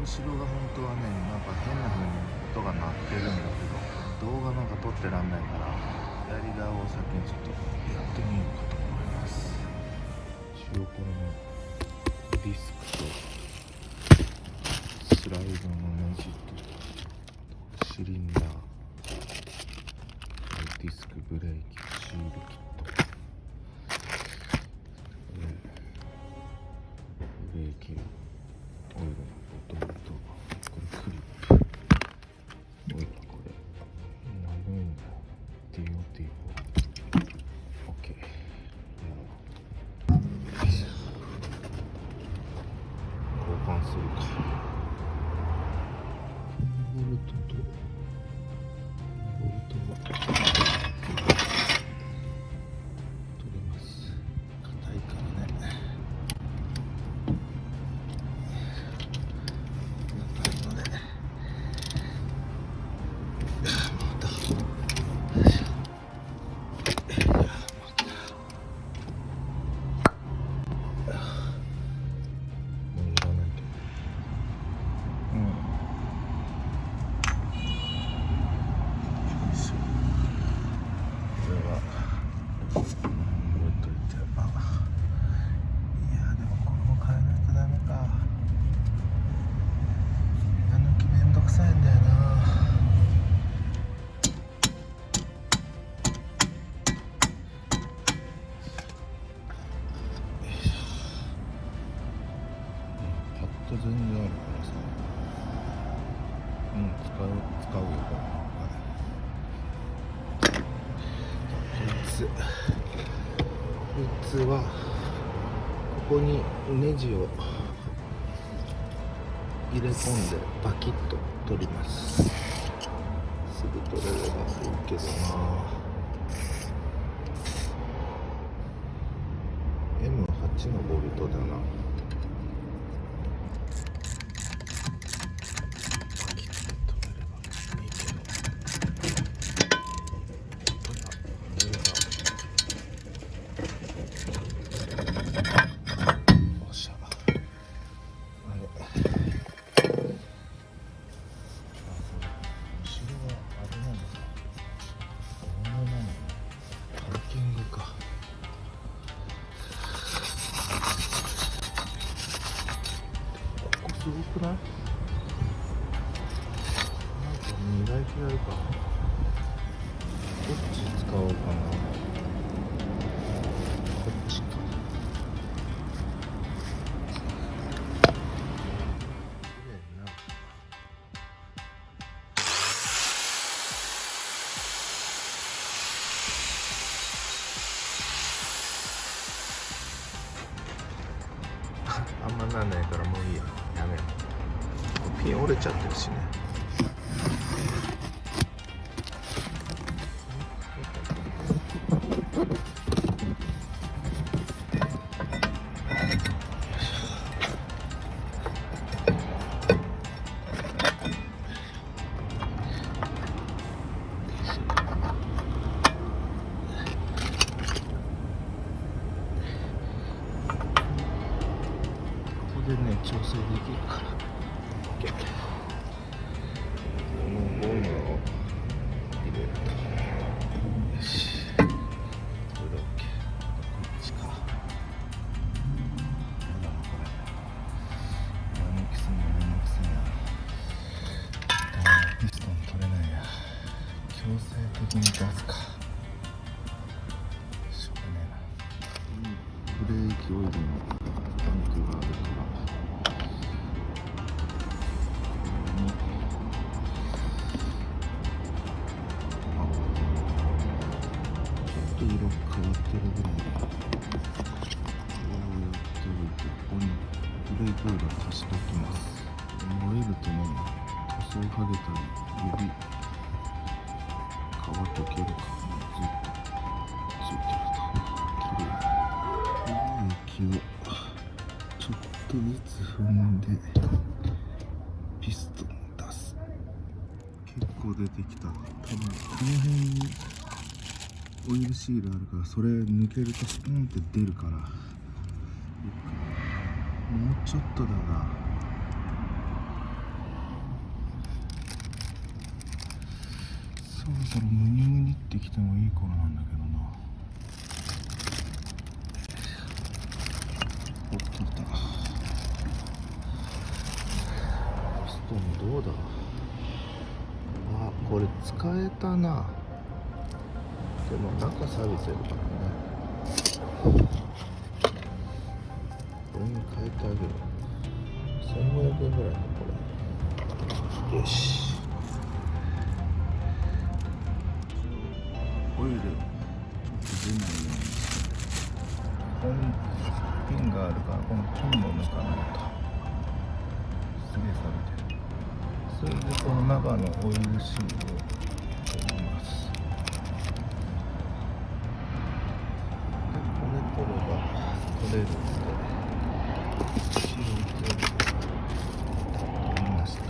後ろが本当はね、なんか変な風に音が鳴ってるんだけど、動画なんか撮ってらんないから左側を先にちょっとやってみようかと思います。一応これのディスクとスライドのネジとシリンダー、ディスクブレーキシールキット、ブレーキオイルのボトルと、これクリップ、オイルこれ長いんだよ、 DOT OK。 交換するか。ボルトとボルトが取れます。硬いからね。硬いのでまた全然あるからさ、使うよこれ。こいつはここにネジを入れ込んでバキッと取ります。すぐ取れればいいけどな。M8 のボルトだな。すごくない？なんか磨いてやるか。どっち使おうかな。こっちか。綺麗になる。あんまなんないからもういいや。やめよう。ピン折れちゃってるしね。ここでね、調整できるから。OK。このゴムを入れると。よし。これで OK。こっちか。なんだこれ。めんどくせえな。ピストン取れないや。強制的に出すか。しょうがねえな。ブレーキオイルのタンクがあるから。色変わってるぐらいで、こうやっておいて、ここにブレーキオイルを足しておきます。漏れるとね、塗装剥げたり指皮溶けるからね、ずっとついてるときれい。ブレーキをちょっとずつ踏んでピストンを出す。結構出てきた。多分この辺にオイルシールあるから、それ抜けるとスポンって出るから、もうちょっとだな。そろそろムニムニってきてもいい頃なんだけどな。おっといた。ストーンどうだ。あ、これ使えたな。でも中錆びてるからね。これに変えてあげる。1500円ぐらいだこれ。よし。オイルちょっと出ないようにして、ここにピンがあるからこのピンも抜かないと。すげえ錆びてる。それでこの中のオイルシールを取ります。でこれ取れば取れるんで、シール取りました。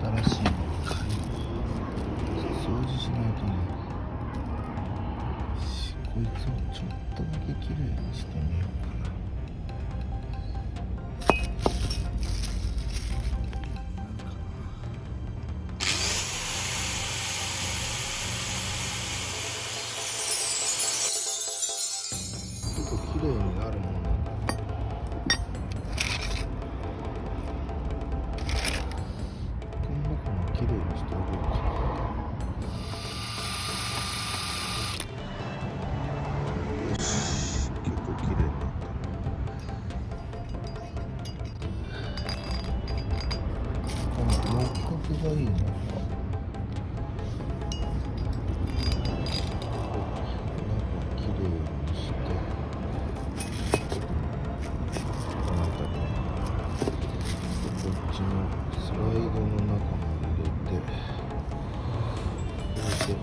新しいのを買い掃除しないとね。こいつをちょっとだけきれいにしてみようかな。結構きれいになるもんなんだ。この中もきれいにしてあげようかな。がいいな。きれいにして、この辺りね、こっちのスライドの中に入れて、これで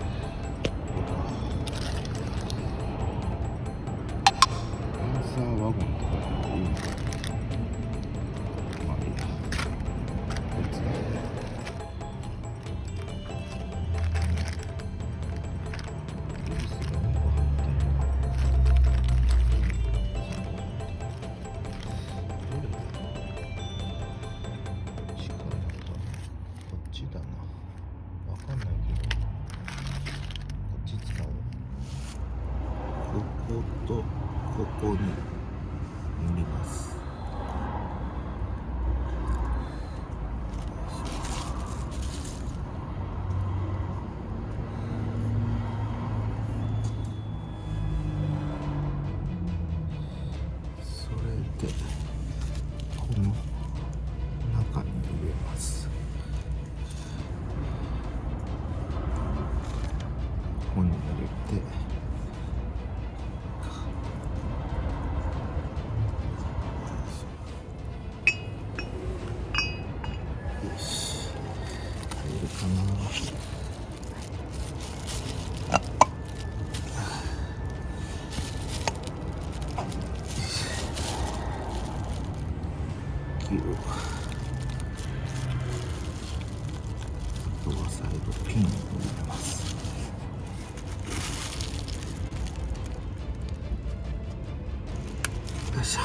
アンサーワゴンとかでいいのか。まあいいや。こいつね。こことここに塗ります。それでこの中に入れます。ここに入れて、あとは最後ピンを入れます。よいしょ。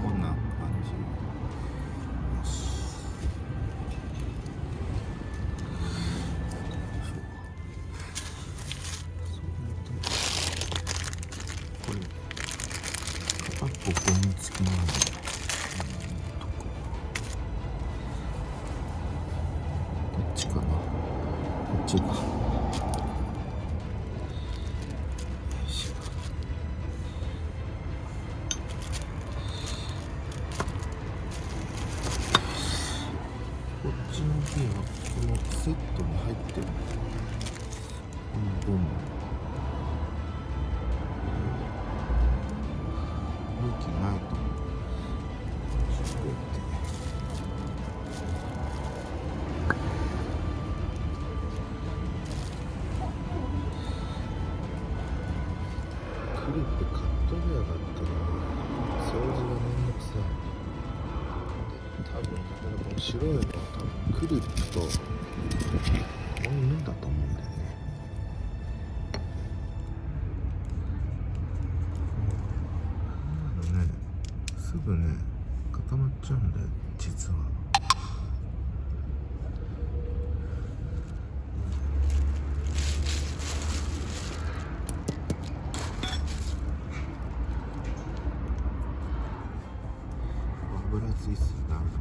こんな感じ。ここにつきまわない。こっちかな。こっちか。こっちのピンはこのセットに入ってる。このゴム。向きないと思う。クリップカットでやがったら掃除がめんどくさい。多分だからこの白いのは多分クリップとここにいるんだと思うんだよね。すぐね固まっちゃうんだよ実は。油ついてたらダメだ。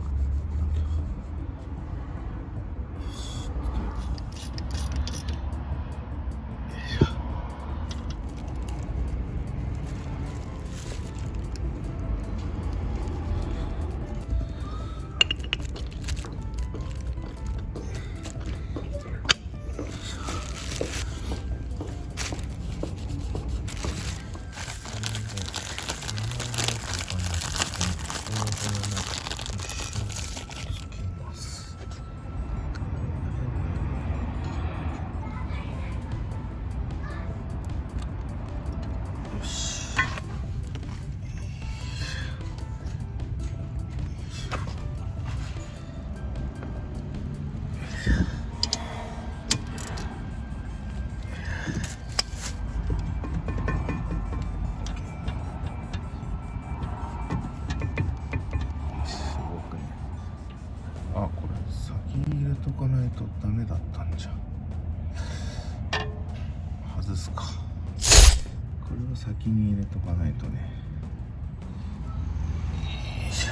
あ、これ先に入れとかないとダメだったんじゃ。外すか。これを先に入れとかないとね。よいしょ。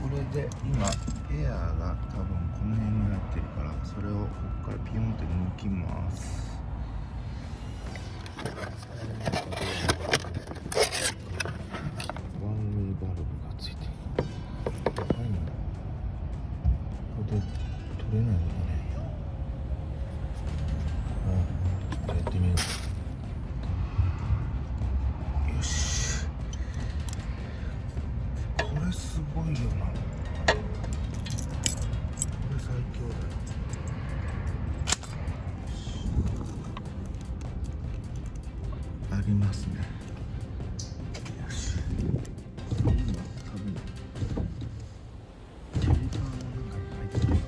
これで今エアーが多分この辺になってるから、それをここからピヨンって抜きます。ワンウェイバルブがついてる。やばいな。これで取れないのかね。ちょっとやってみよう。よし。これすごいよな。これ最強だよ。ありますね。よし。今多分キャリパーの中に入っていてる。開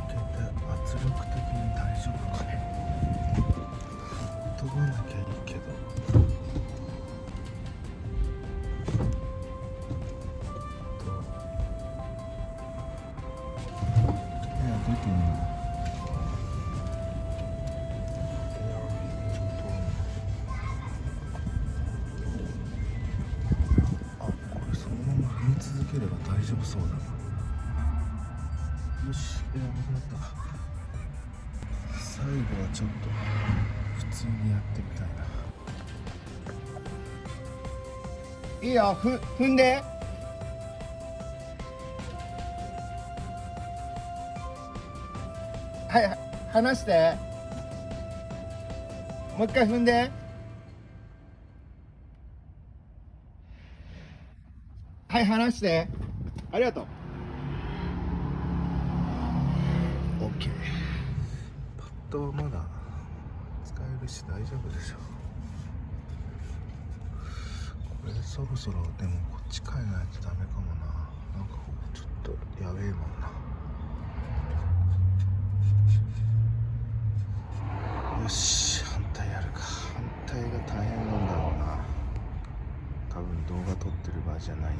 けて圧力的に大丈夫かね。飛ばなきゃいいけど。出てんの。続ければ大丈夫そうだな。よし、なくなった。最後はちょっと普通にやってみたいな。いいよ、踏んで。はい、離して。もう一回踏んで。はい、離して。ありがとう。OK。パッドはまだ使えるし大丈夫でしょ。これそろそろでもこっち変えないとダメかもな。なんかここちょっとやべえもんな。よし、反対やるか。反対が大変なんだろうな。多分動画撮ってる場合じゃないよ。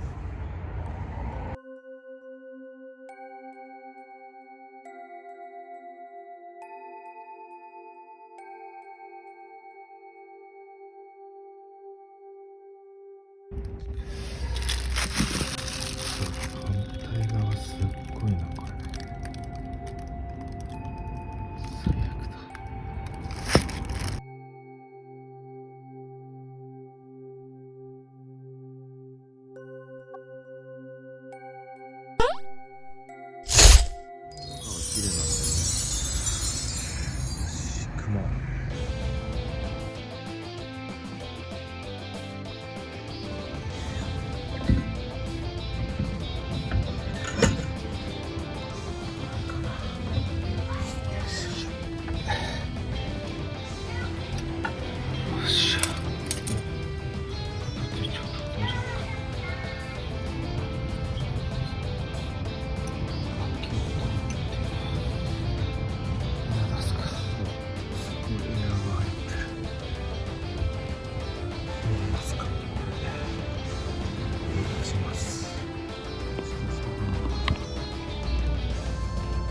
反対側すっごいなこれ。最悪だ。綺麗なんだよね。よし、雲。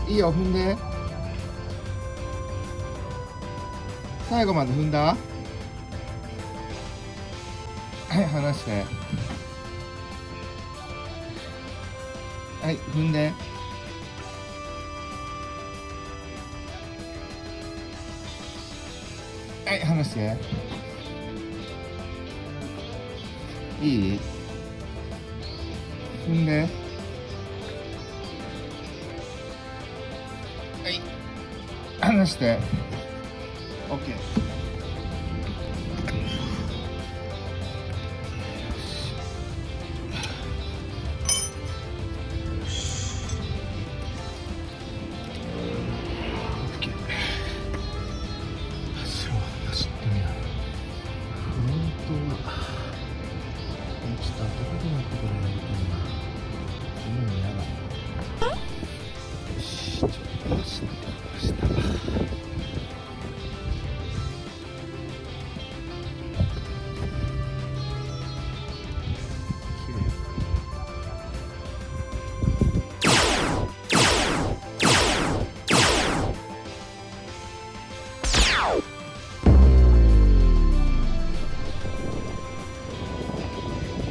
いいよ、踏んで。最後まで踏んだ。はい、離して。はい、踏んで。はい、離して。いい？踏んで。はい、離して。オッケー。走ってみよう。本当はちょっと暖かくなってからやりたいな。もう嫌だ。よし、ちょっと走ってみました。綺麗。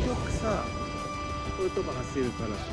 よくさ、こういうとこ走るからさ。